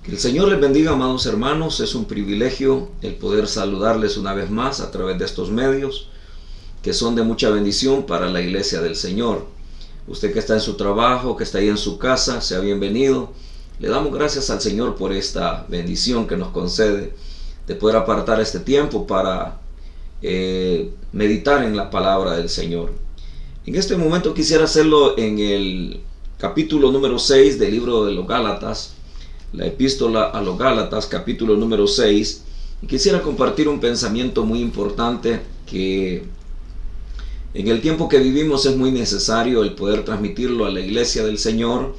Que el Señor les bendiga, amados hermanos. Es un privilegio el poder saludarles una vez más a través de estos medios que son de mucha bendición para la iglesia del Señor. Usted que está en su trabajo, que está ahí en su casa, sea bienvenido. Le damos gracias al Señor por esta bendición que nos concede de poder apartar este tiempo para meditar en la palabra del Señor. En este momento quisiera hacerlo en el capítulo número 6 del libro de los Gálatas, la epístola a los Gálatas, capítulo número 6, y quisiera compartir un pensamiento muy importante que en el tiempo que vivimos es muy necesario el poder transmitirlo a la iglesia del Señor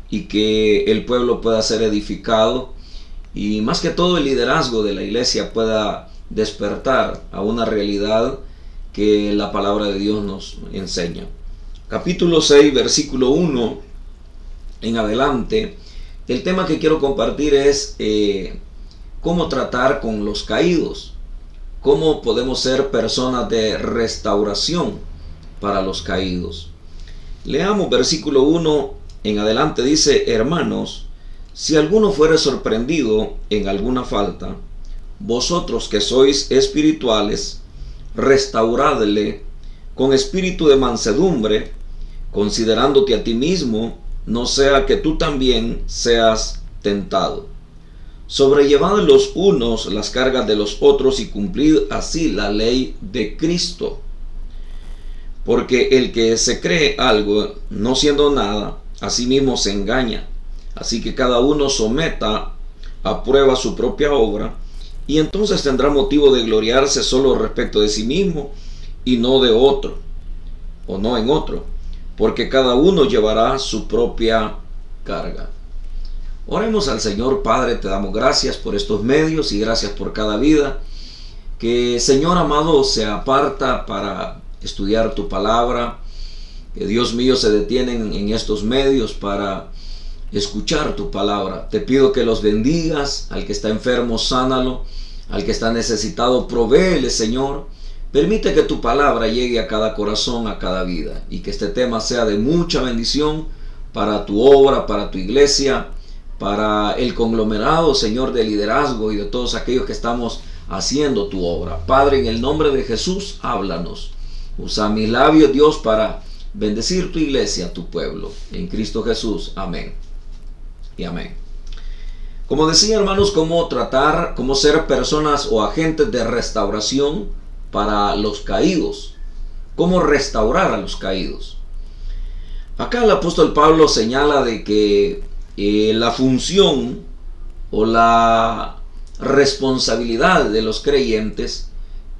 y que el pueblo pueda ser edificado y más que todo el liderazgo de la iglesia pueda despertar a una realidad que la palabra de Dios nos enseña. Capítulo 6, versículo 1 en adelante. El tema que quiero compartir es cómo tratar con los caídos, cómo podemos ser personas de restauración para los caídos. Leamos versículo 1 en adelante, dice: hermanos, si alguno fuere sorprendido en alguna falta, vosotros que sois espirituales, restauradle con espíritu de mansedumbre, considerándote a ti mismo, no sea que tú también seas tentado. Sobrellevad los unos las cargas de los otros y cumplid así la ley de Cristo. Porque el que se cree algo, no siendo nada, a sí mismo se engaña. Así que cada uno someta a prueba su propia obra, y entonces tendrá motivo de gloriarse solo respecto de sí mismo y no de otro, o no en otro, porque cada uno llevará su propia carga. Oremos al Señor. Padre, te damos gracias por estos medios y gracias por cada vida que, Señor amado, se aparta para estudiar tu palabra, que, Dios mío, se detienen en estos medios para escuchar tu palabra. Te pido que los bendigas. Al que está enfermo, sánalo. Al que está necesitado, provéele, Señor. Permite que tu palabra llegue a cada corazón, a cada vida, y que este tema sea de mucha bendición para tu obra, para tu iglesia, para el conglomerado, Señor, de liderazgo y de todos aquellos que estamos haciendo tu obra. Padre, en el nombre de Jesús, háblanos. Usa mis labios, Dios, para bendecir tu iglesia, tu pueblo. En Cristo Jesús. Amén y amén. Como decía, hermanos, cómo ser personas o agentes de restauración para los caídos. Cómo restaurar a los caídos. Acá el apóstol Pablo señala de que la función o la responsabilidad de los creyentes,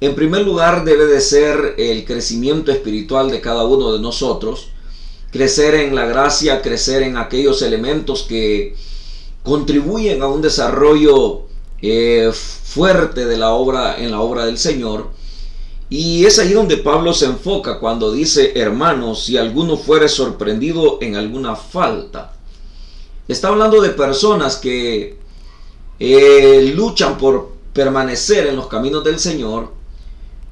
en primer lugar, debe de ser el crecimiento espiritual de cada uno de nosotros, crecer en la gracia, crecer en aquellos elementos que contribuyen a un desarrollo fuerte de la obra, en la obra del Señor. Y es ahí donde Pablo se enfoca cuando dice: hermanos, si alguno fuere sorprendido en alguna falta. Está hablando de personas que luchan por permanecer en los caminos del Señor,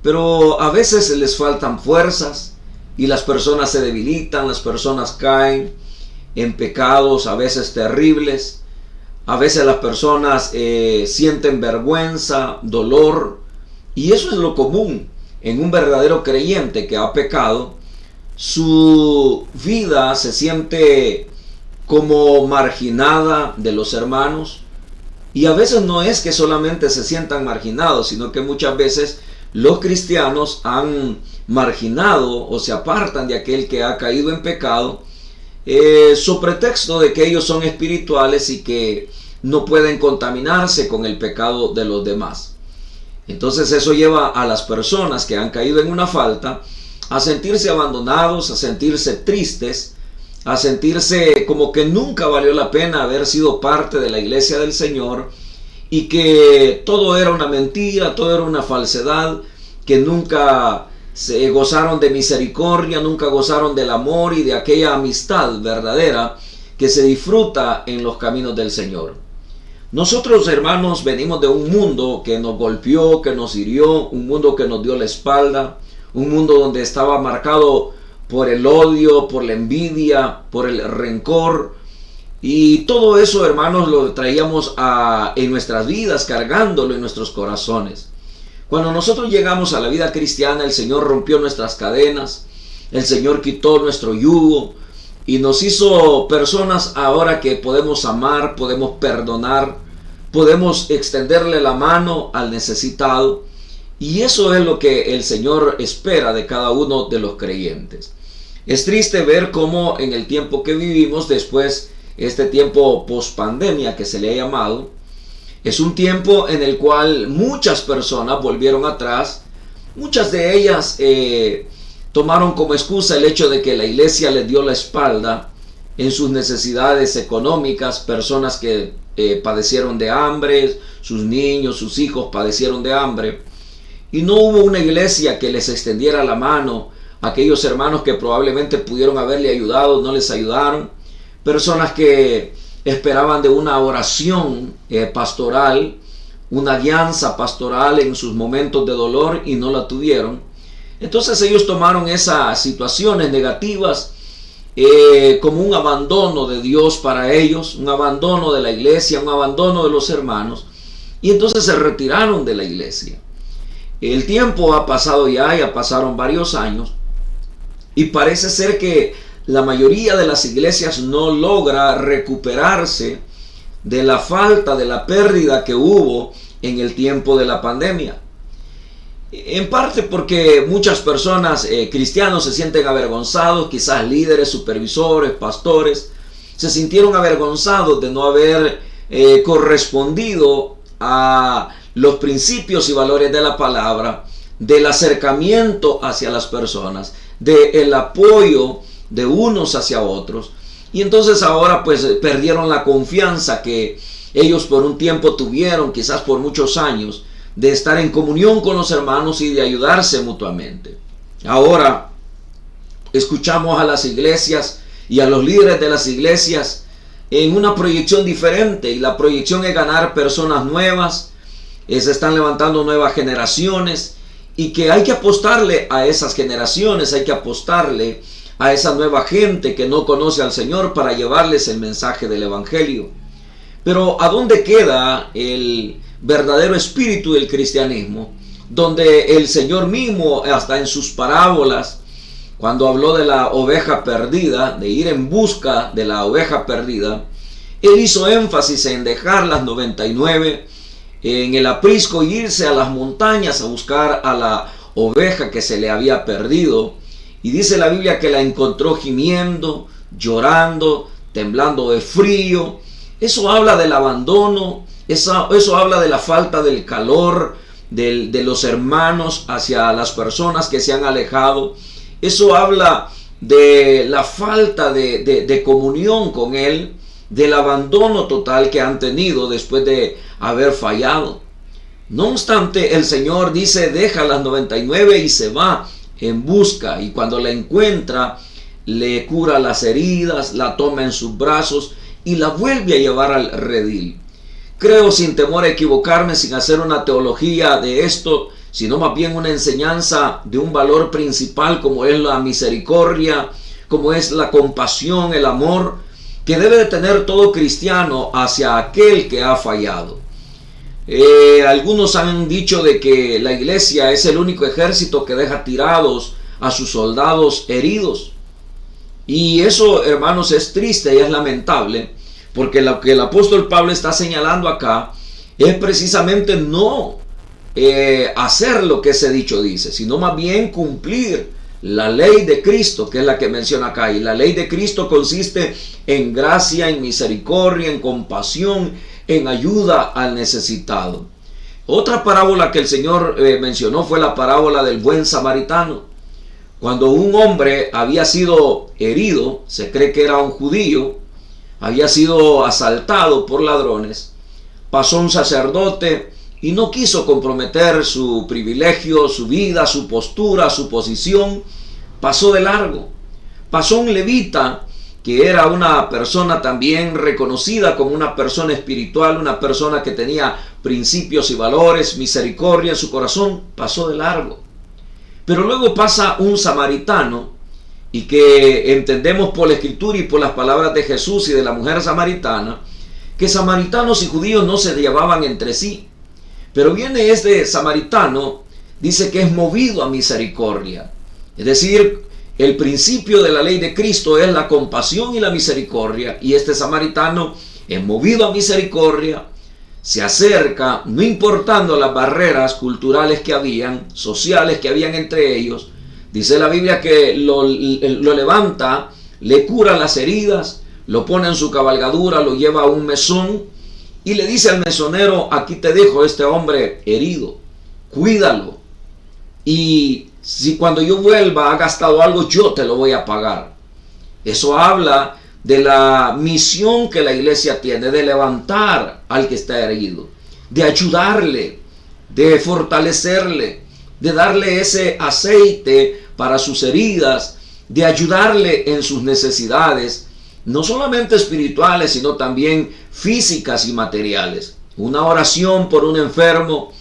pero a veces les faltan fuerzas y las personas se debilitan, las personas caen en pecados a veces terribles. A veces las personas sienten vergüenza, dolor, y eso es lo común en un verdadero creyente que ha pecado. Su vida se siente como marginada de los hermanos, y a veces no es que solamente se sientan marginados, sino que muchas veces los cristianos han marginado o se apartan de aquel que ha caído en pecado, su pretexto de que ellos son espirituales y que no pueden contaminarse con el pecado de los demás. Entonces eso lleva a las personas que han caído en una falta a sentirse abandonados, a sentirse tristes, a sentirse como que nunca valió la pena haber sido parte de la iglesia del Señor, y que todo era una mentira, todo era una falsedad, que nunca se gozaron de misericordia, nunca gozaron del amor y de aquella amistad verdadera que se disfruta en los caminos del Señor. Nosotros, hermanos, venimos de un mundo que nos golpeó, que nos hirió, un mundo que nos dio la espalda, un mundo donde estaba marcado por el odio, por la envidia, por el rencor, Y todo eso, hermanos, lo traíamos en nuestras vidas, cargándolo en nuestros corazones. Cuando nosotros llegamos a la vida cristiana, el Señor rompió nuestras cadenas, el Señor quitó nuestro yugo y nos hizo personas ahora que podemos amar, podemos perdonar, podemos extenderle la mano al necesitado. Y eso es lo que el Señor espera de cada uno de los creyentes. Es triste ver cómo en el tiempo que vivimos, después este tiempo post-pandemia que se le ha llamado, es un tiempo en el cual muchas personas volvieron atrás. Muchas de ellas tomaron como excusa el hecho de que la iglesia les dio la espalda en sus necesidades económicas. Personas que padecieron de hambre, sus niños, sus hijos padecieron de hambre. Y no hubo una iglesia que les extendiera la mano. Aquellos hermanos que probablemente pudieron haberle ayudado, no les ayudaron. Personas que esperaban de una oración pastoral, una guianza pastoral en sus momentos de dolor y no la tuvieron. Entonces ellos tomaron esas situaciones negativas como un abandono de Dios para ellos, un abandono de la iglesia, un abandono de los hermanos, y entonces se retiraron de la iglesia. El tiempo ha pasado ya pasaron varios años, y parece ser que la mayoría de las iglesias no logra recuperarse de la falta, de la pérdida que hubo en el tiempo de la pandemia. En parte porque muchas personas, cristianos, se sienten avergonzados, quizás líderes, supervisores, pastores, se sintieron avergonzados de no haber correspondido a los principios y valores de la palabra, del acercamiento hacia las personas, del apoyo de unos hacia otros. Y entonces ahora pues perdieron la confianza que ellos por un tiempo tuvieron, quizás por muchos años, de estar en comunión con los hermanos y de ayudarse mutuamente. Ahora escuchamos a las iglesias y a los líderes de las iglesias en una proyección diferente, y la proyección es ganar personas nuevas, se están levantando nuevas generaciones, y que hay que apostarle a esas generaciones, hay que apostarle a esa nueva gente que no conoce al Señor para llevarles el mensaje del Evangelio. Pero ¿a dónde queda el verdadero espíritu del cristianismo? Donde el Señor mismo, hasta en sus parábolas, cuando habló de la oveja perdida, de ir en busca de la oveja perdida, Él hizo énfasis en dejar las 99 en el aprisco e irse a las montañas a buscar a la oveja que se le había perdido. Y dice la Biblia que la encontró gimiendo, llorando, temblando de frío. Eso habla del abandono, eso habla de la falta del calor de los hermanos hacia las personas que se han alejado. Eso habla de la falta de comunión con Él, del abandono total que han tenido después de haber fallado. No obstante, el Señor dice, deja las 99 y se va en busca, y cuando la encuentra, le cura las heridas, la toma en sus brazos y la vuelve a llevar al redil. Creo, sin temor a equivocarme, sin hacer una teología de esto, sino más bien una enseñanza de un valor principal como es la misericordia, como es la compasión, el amor, que debe de tener todo cristiano hacia aquel que ha fallado. Algunos han dicho de que la iglesia es el único ejército que deja tirados a sus soldados heridos. Y eso, hermanos, es triste y es lamentable, porque lo que el apóstol Pablo está señalando acá es precisamente no hacer lo que ese dicho dice, sino más bien cumplir la ley de Cristo, que es la que menciona acá. Y la ley de Cristo consiste en gracia, en misericordia, en compasión, en ayuda al necesitado. Otra parábola que el Señor mencionó fue la parábola del buen samaritano. Cuando un hombre había sido herido, se cree que era un judío, había sido asaltado por ladrones, pasó un sacerdote y no quiso comprometer su privilegio, su vida, su postura, su posición, pasó de largo. Pasó un levita, que era una persona también reconocida como una persona espiritual, una persona que tenía principios y valores, misericordia en su corazón, pasó de largo. Pero luego pasa un samaritano, y que entendemos por la Escritura y por las palabras de Jesús y de la mujer samaritana, que samaritanos y judíos no se llevaban entre sí. Pero viene este samaritano, dice que es movido a misericordia. Es decir, el principio de la ley de Cristo es la compasión y la misericordia, y este samaritano es movido a misericordia, se acerca, no importando las barreras culturales que habían, sociales que habían entre ellos. Dice la Biblia que lo levanta, le cura las heridas, lo pone en su cabalgadura, lo lleva a un mesón y le dice al mesonero: aquí te dejo este hombre herido, cuídalo, y si cuando yo vuelva ha gastado algo, yo te lo voy a pagar. Eso habla de la misión que la iglesia tiene, de levantar al que está herido, de ayudarle, de fortalecerle, de darle ese aceite para sus heridas, de ayudarle en sus necesidades, no solamente espirituales, sino también físicas y materiales. Una oración por un enfermo,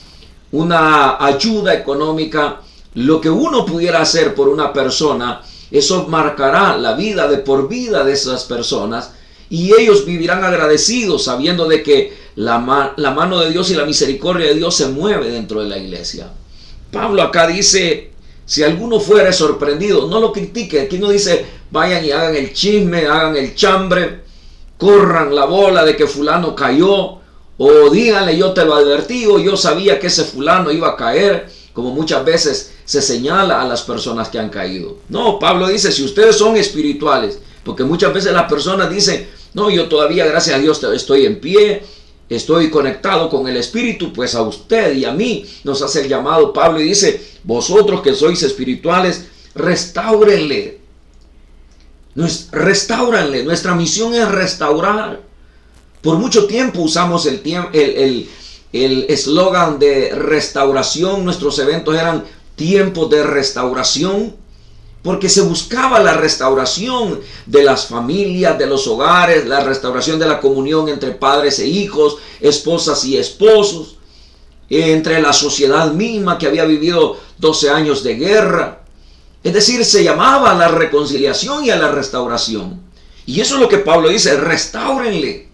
una ayuda económica, lo que uno pudiera hacer por una persona, eso marcará la vida de por vida de esas personas, y ellos vivirán agradecidos sabiendo de que la mano de Dios y la misericordia de Dios se mueve dentro de la iglesia. Pablo acá dice: si alguno fuera sorprendido, no lo critique. Aquí no dice vayan y hagan el chisme, hagan el chambre, corran la bola de que fulano cayó, o díganle: yo te lo advertí, o yo sabía que ese fulano iba a caer, como muchas veces se señala a las personas que han caído. No, Pablo dice: si ustedes son espirituales, porque muchas veces las personas dicen: no, yo todavía, gracias a Dios, estoy en pie, estoy conectado con el Espíritu. Pues a usted y a mí nos hace el llamado Pablo y dice: vosotros que sois espirituales, restáurenle. Restáuranle. Nuestra misión es restaurar. Por mucho tiempo usamos el eslogan de restauración. Nuestros eventos eran tiempos de restauración, porque se buscaba la restauración de las familias, de los hogares, la restauración de la comunión entre padres e hijos, esposas y esposos, entre la sociedad misma que había vivido 12 años de guerra. Es decir, se llamaba a la reconciliación y a la restauración. Y eso es lo que Pablo dice: restáurenle,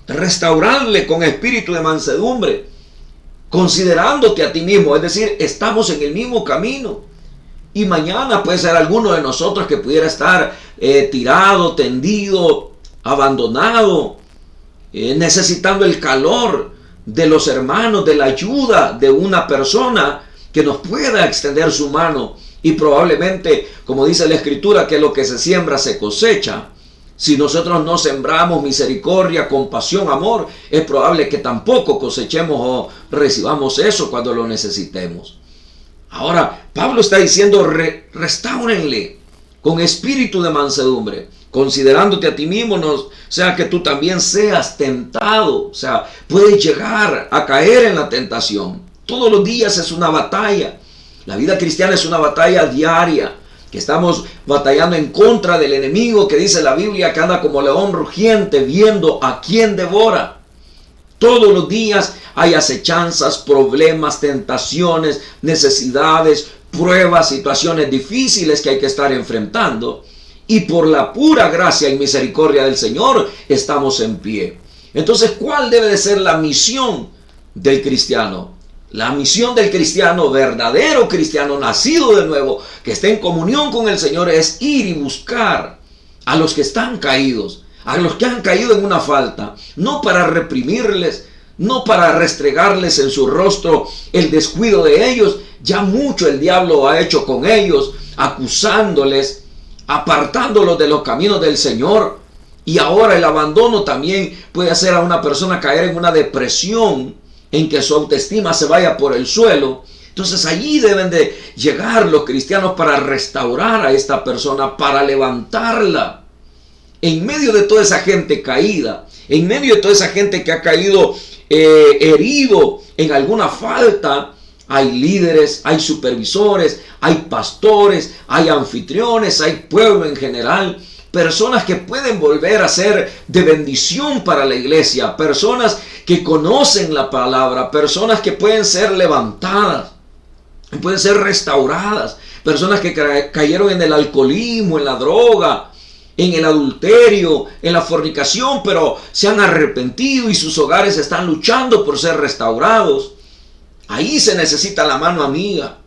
restaurarle con espíritu de mansedumbre, considerándote a ti mismo. Es decir, estamos en el mismo camino. Y mañana puede ser alguno de nosotros que pudiera estar tirado, tendido, abandonado, necesitando el calor de los hermanos, de la ayuda de una persona que nos pueda extender su mano. Y probablemente, como dice la Escritura, que lo que se siembra se cosecha. Si nosotros no sembramos misericordia, compasión, amor, es probable que tampoco cosechemos o recibamos eso cuando lo necesitemos. Ahora, Pablo está diciendo: restáurenle con espíritu de mansedumbre, considerándote a ti mismo, no sea que tú también seas tentado. O sea, puedes llegar a caer en la tentación. Todos los días es una batalla. La vida cristiana es una batalla diaria, que estamos batallando en contra del enemigo, que dice la Biblia que anda como león rugiente viendo a quién devora. Todos los días hay acechanzas, problemas, tentaciones, necesidades, pruebas, situaciones difíciles que hay que estar enfrentando. Y por la pura gracia y misericordia del Señor estamos en pie. Entonces, ¿cuál debe de ser la misión del cristiano? La misión del cristiano, verdadero cristiano, nacido de nuevo, que está en comunión con el Señor, es ir y buscar a los que están caídos, a los que han caído en una falta, no para reprimirles, no para restregarles en su rostro el descuido de ellos. Ya mucho el diablo ha hecho con ellos, acusándoles, apartándolos de los caminos del Señor. Y ahora el abandono también puede hacer a una persona caer en una depresión, en que su autoestima se vaya por el suelo. Entonces allí deben de llegar los cristianos para restaurar a esta persona, para levantarla. En medio de toda esa gente caída, en medio de toda esa gente que ha caído herido en alguna falta, hay líderes, hay supervisores, hay pastores, hay anfitriones, hay pueblo en general, personas que pueden volver a ser de bendición para la iglesia, personas que conocen la palabra, personas que pueden ser levantadas. pueden ser restauradas. Personas que cayeron en el alcoholismo, en la droga, en el adulterio, en la fornicación, pero se han arrepentido y sus hogares están luchando por ser restaurados. Ahí se necesita la mano amiga,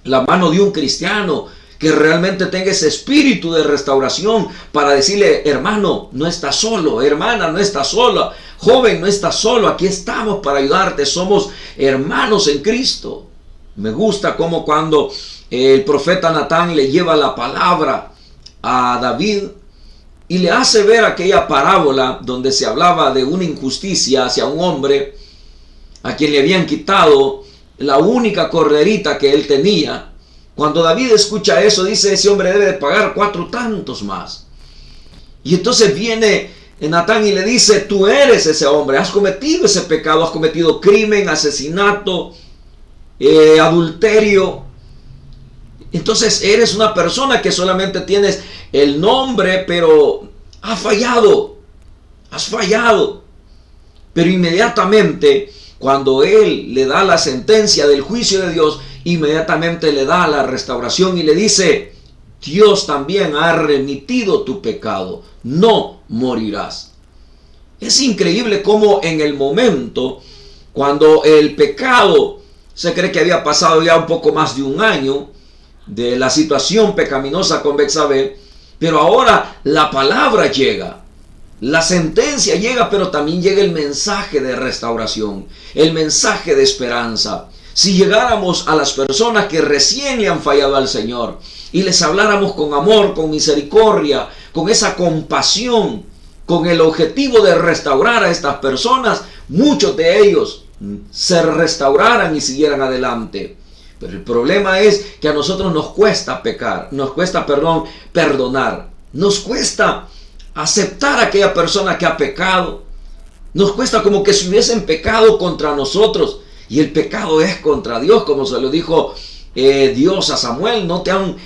la mano de un cristiano que realmente tenga ese espíritu de restauración para decirle: hermano, no estás solo, hermana, no estás sola, joven, no estás solo, aquí estamos para ayudarte, somos hermanos en Cristo. Me gusta como cuando el profeta Natán le lleva la palabra a David y le hace ver aquella parábola donde se hablaba de una injusticia hacia un hombre a quien le habían quitado la única corderita que él tenía. Cuando David escucha eso, dice: ese hombre debe de pagar 4 tantos más. Y entonces viene Natán y le dice: tú eres ese hombre, has cometido ese pecado, has cometido crimen, asesinato, adulterio. Entonces eres una persona que solamente tienes el nombre, pero has fallado. Pero inmediatamente, cuando él le da la sentencia del juicio de Dios, inmediatamente le da la restauración y le dice: Dios también ha remitido tu pecado, no morirás. Es increíble cómo en el momento, cuando el pecado, se cree que había pasado ya un poco más de un año de la situación pecaminosa con Betsabé, pero ahora la palabra llega. La sentencia llega, pero también llega el mensaje de restauración, el mensaje de esperanza. Si llegáramos a las personas que recién le han fallado al Señor y les habláramos con amor, con misericordia, con esa compasión, con el objetivo de restaurar a estas personas, muchos de ellos se restauraran y siguieran adelante. Pero el problema es que a nosotros nos cuesta perdonar. Nos cuesta aceptar a aquella persona que ha pecado. Nos cuesta como que si hubiesen pecado contra nosotros. Y el pecado es contra Dios, como se lo dijo Dios a Samuel. No te han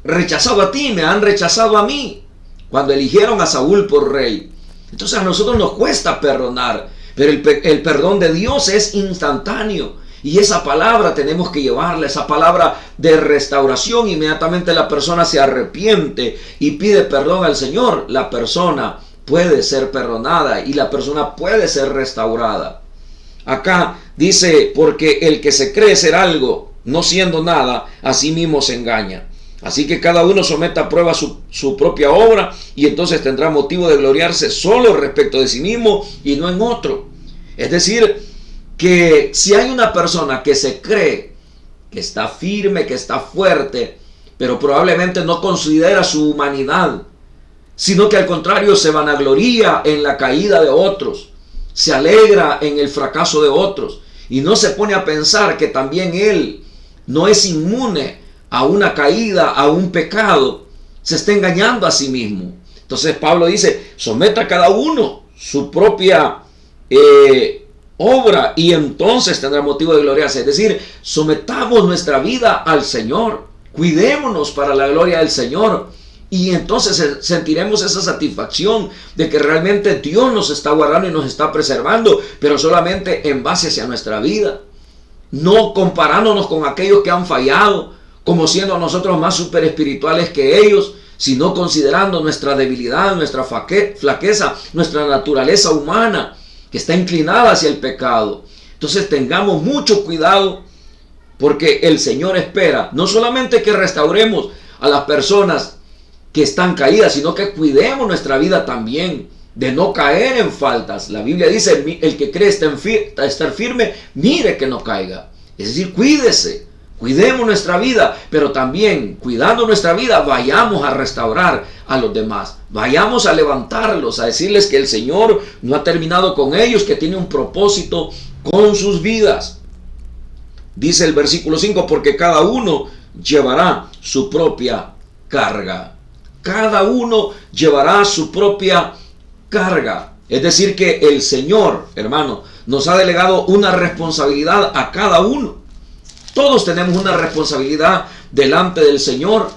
rechazado a ti, me han rechazado a mí, cuando eligieron a Saúl por rey. Entonces a nosotros nos cuesta perdonar, pero el perdón de Dios es instantáneo. Y esa palabra tenemos que llevarla, esa palabra de restauración. Inmediatamente la persona se arrepiente y pide perdón al Señor. La persona puede ser perdonada y la persona puede ser restaurada. Acá dice: porque el que se cree ser algo, no siendo nada, a sí mismo se engaña. Así que cada uno someta a prueba su propia obra, y entonces tendrá motivo de gloriarse solo respecto de sí mismo y no en otro. Es decir, que si hay una persona que se cree que está firme, que está fuerte, pero probablemente no considera su humanidad, sino que al contrario se vanagloria en la caída de otros, se alegra en el fracaso de otros y no se pone a pensar que también él no es inmune a una caída, a un pecado, se está engañando a sí mismo. Entonces Pablo dice: someta a cada uno su propia obra y entonces tendrá motivo de gloriarse. Es decir, sometamos nuestra vida al Señor, cuidémonos para la gloria del Señor, y entonces sentiremos esa satisfacción de que realmente Dios nos está guardando y nos está preservando, pero solamente en base hacia nuestra vida, no comparándonos con aquellos que han fallado, como siendo nosotros más super espirituales que ellos, sino considerando nuestra debilidad, nuestra flaqueza, nuestra naturaleza humana, que está inclinada hacia el pecado. Entonces tengamos mucho cuidado, porque el Señor espera no solamente que restauremos a las personas que están caídas, sino que cuidemos nuestra vida también, de no caer en faltas. La Biblia dice: el que cree estar firme, mire que no caiga. Es decir, cuídese, cuidemos nuestra vida, pero también cuidando nuestra vida vayamos a restaurar a los demás, vayamos a levantarlos, a decirles que el Señor no ha terminado con ellos, que tiene un propósito con sus vidas. Dice el versículo 5: porque cada uno llevará su propia carga. Cada uno llevará su propia carga. Es decir, que el Señor, hermano, nos ha delegado una responsabilidad a cada uno. Todos tenemos una responsabilidad delante del Señor,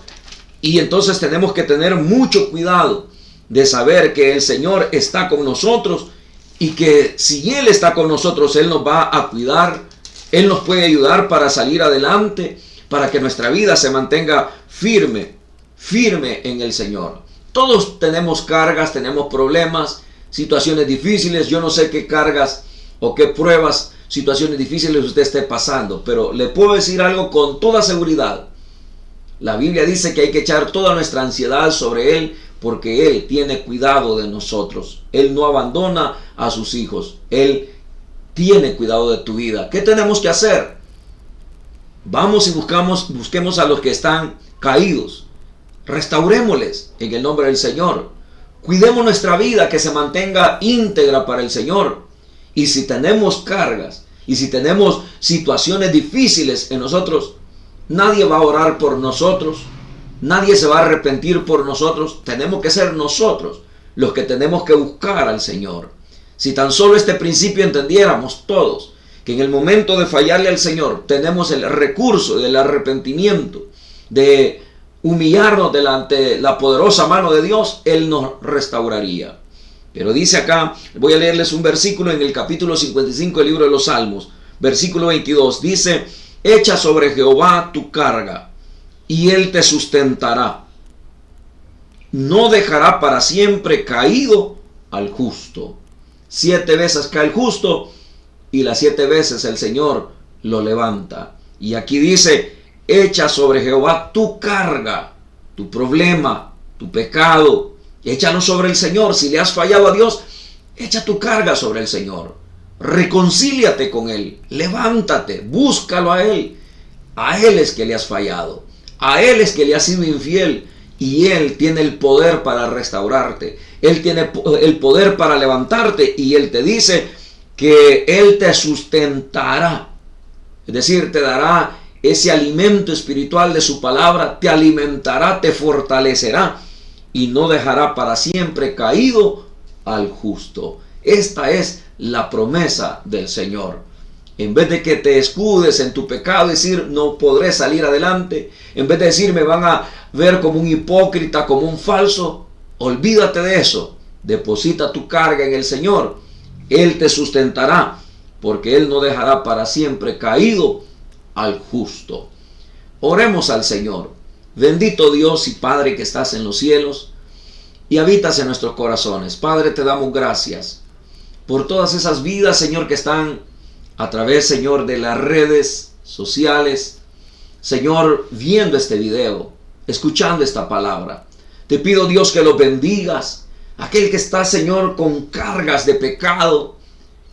y entonces tenemos que tener mucho cuidado de saber que el Señor está con nosotros, y que si Él está con nosotros, Él nos va a cuidar, Él nos puede ayudar para salir adelante, para que nuestra vida se mantenga firme en el Señor. Todos tenemos cargas, tenemos problemas, situaciones difíciles. Yo no sé qué cargas o qué pruebas, situaciones difíciles usted esté pasando, pero le puedo decir algo con toda seguridad. La Biblia dice que hay que echar toda nuestra ansiedad sobre Él, porque Él tiene cuidado de nosotros. Él no abandona a sus hijos. Él tiene cuidado de tu vida. ¿Qué tenemos que hacer? Vamos y busquemos a los que están caídos. Restaurémosles en el nombre del Señor. Cuidemos nuestra vida, que se mantenga íntegra para el Señor. Y si tenemos cargas, y si tenemos situaciones difíciles en nosotros, nadie va a orar por nosotros. Nadie se va a arrepentir por nosotros. Tenemos que ser nosotros los que tenemos que buscar al Señor. Si tan solo este principio entendiéramos todos, que en el momento de fallarle al Señor tenemos el recurso del arrepentimiento, de humillarnos delante la poderosa mano de Dios, Él nos restauraría. Pero dice acá, voy a leerles un versículo en el capítulo 55 del libro de los Salmos, versículo 22, dice: echa sobre Jehová tu carga, y Él te sustentará. No dejará para siempre caído al justo. 7 veces cae el justo, y las 7 veces el Señor lo levanta. Y aquí dice: echa sobre Jehová tu carga, tu problema, tu pecado. Échalo sobre el Señor. Si le has fallado a Dios, echa tu carga sobre el Señor. Reconcíliate con Él. Levántate, búscalo a Él. A Él es que le has fallado. A Él es que le has sido infiel. Y Él tiene el poder para restaurarte. Él tiene el poder para levantarte. Y Él te dice que Él te sustentará. Es decir, te dará ese alimento espiritual de su palabra. Te alimentará, te fortalecerá. Y no dejará para siempre caído al justo. Esta es la promesa del Señor. En vez de que te escudes en tu pecado, decir no podré salir adelante, en vez de decir me van a ver como un hipócrita, como un falso, olvídate de eso. Deposita tu carga en el Señor. Él te sustentará, porque Él no dejará para siempre caído al justo. Oremos al Señor. Bendito Dios y Padre que estás en los cielos y habitas en nuestros corazones. Padre, te damos gracias por todas esas vidas, Señor, que están a través, Señor, de las redes sociales, Señor, viendo este video, escuchando esta palabra. Te pido, Dios, que los bendigas. Aquel que está, Señor, con cargas de pecado,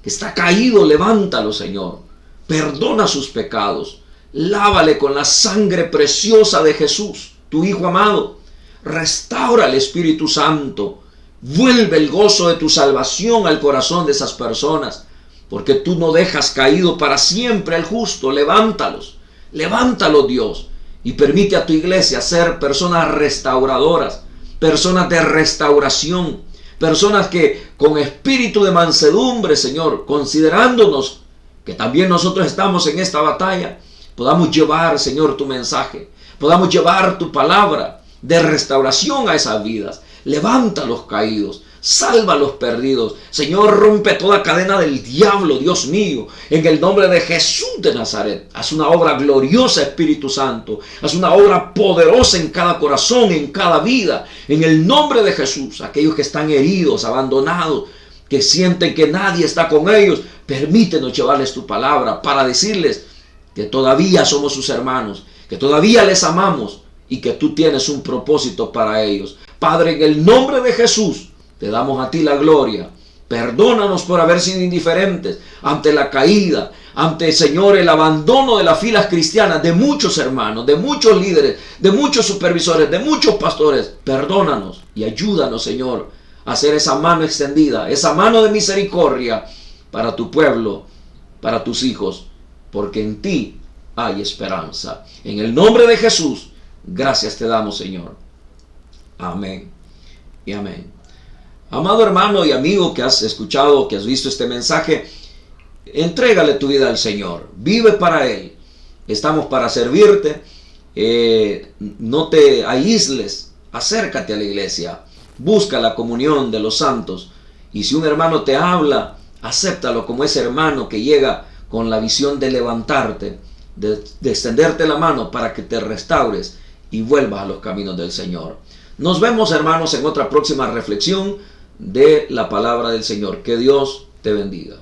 que está caído, levántalo, Señor. Perdona sus pecados. Lávale con la sangre preciosa de Jesús, tu Hijo amado. Restaura el Espíritu Santo. Vuelve el gozo de tu salvación al corazón de esas personas, porque tú no dejas caído para siempre al justo. Levántalos, levántalos, Dios, y permite a tu iglesia ser personas restauradoras, personas de restauración, personas que con espíritu de mansedumbre, Señor, considerándonos que también nosotros estamos en esta batalla, podamos llevar, Señor, tu mensaje, podamos llevar tu palabra de restauración a esas vidas. Levanta a los caídos, salva a los perdidos. Señor, rompe toda cadena del diablo, Dios mío, en el nombre de Jesús de Nazaret. Haz una obra gloriosa, Espíritu Santo. Haz una obra poderosa en cada corazón, en cada vida, en el nombre de Jesús. Aquellos que están heridos, abandonados, que sienten que nadie está con ellos, permítenos llevarles tu palabra para decirles que todavía somos sus hermanos, que todavía les amamos y que tú tienes un propósito para ellos. Padre, en el nombre de Jesús, te damos a ti la gloria. Perdónanos por haber sido indiferentes ante la caída, ante, Señor, el abandono de las filas cristianas de muchos hermanos, de muchos líderes, de muchos supervisores, de muchos pastores. Perdónanos y ayúdanos, Señor, a hacer esa mano extendida, esa mano de misericordia para tu pueblo, para tus hijos, porque en ti hay esperanza. En el nombre de Jesús, gracias te damos, Señor. Amén y amén. Amado hermano y amigo que has escuchado, que has visto este mensaje, entrégale tu vida al Señor. Vive para Él. Estamos para servirte. No te aísles. Acércate a la iglesia. Busca la comunión de los santos. Y si un hermano te habla, acéptalo como ese hermano que llega con la visión de levantarte, de extenderte la mano para que te restaures y vuelvas a los caminos del Señor. Nos vemos, hermanos, en otra próxima reflexión de la palabra del Señor. Que Dios te bendiga.